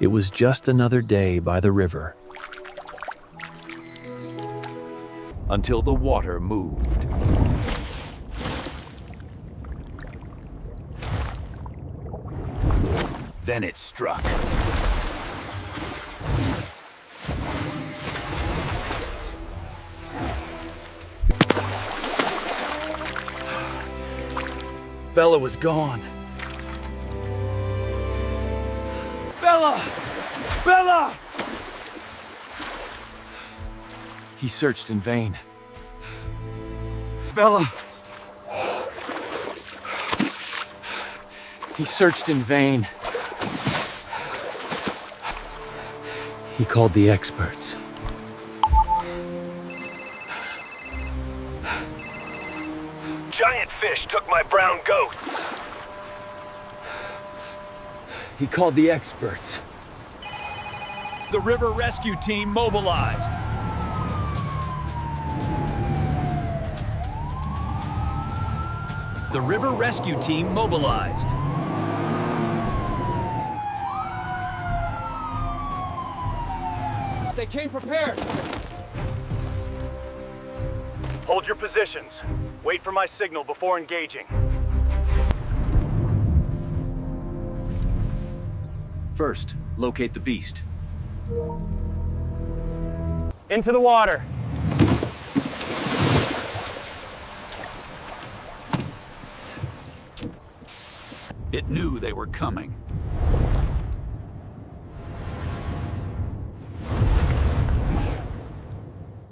It was just another day by the river. Until the water moved. Then it struck. Bella was gone. Bella! Bella! He searched in vain. Bella! He searched in vain. He called the experts. Giant fish took my brown goat. He called the experts. The river rescue team mobilized. The river rescue team mobilized. They came prepared. Hold your positions. Wait for my signal before engaging. First, locate the beast. Into the water. It knew they were coming.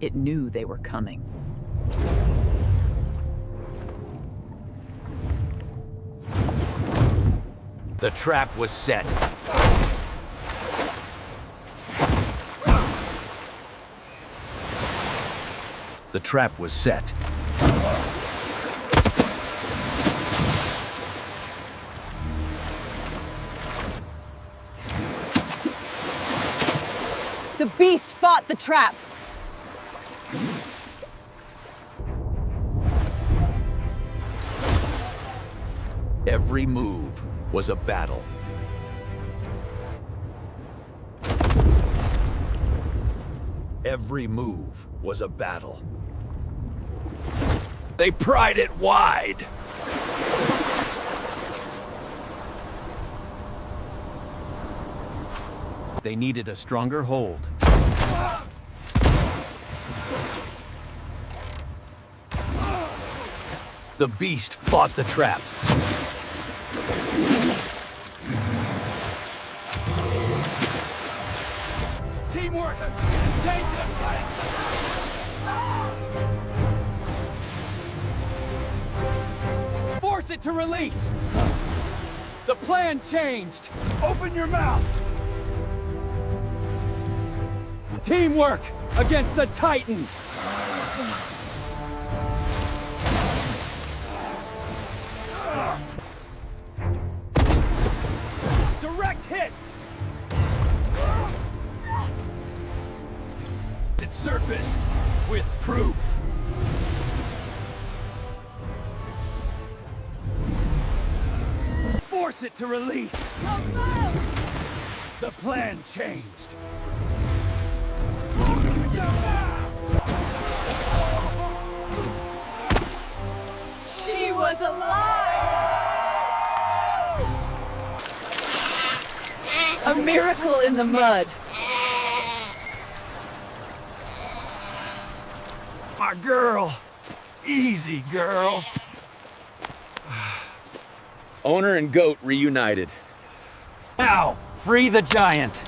It knew they were coming. The trap was set. The trap was set. The beast fought the trap. Every move was a battle. Every move was a battle. They pried it wide. They needed a stronger hold. The beast fought the trap. Teamwork! Take them tight! Force it to release! The plan changed! Open your mouth! Teamwork against the Titan! Direct hit! It surfaced with proof. Force it to release. The plan changed. She was alive! A miracle in the mud. My girl. Easy, girl. Owner and goat reunited. Now, free the giant.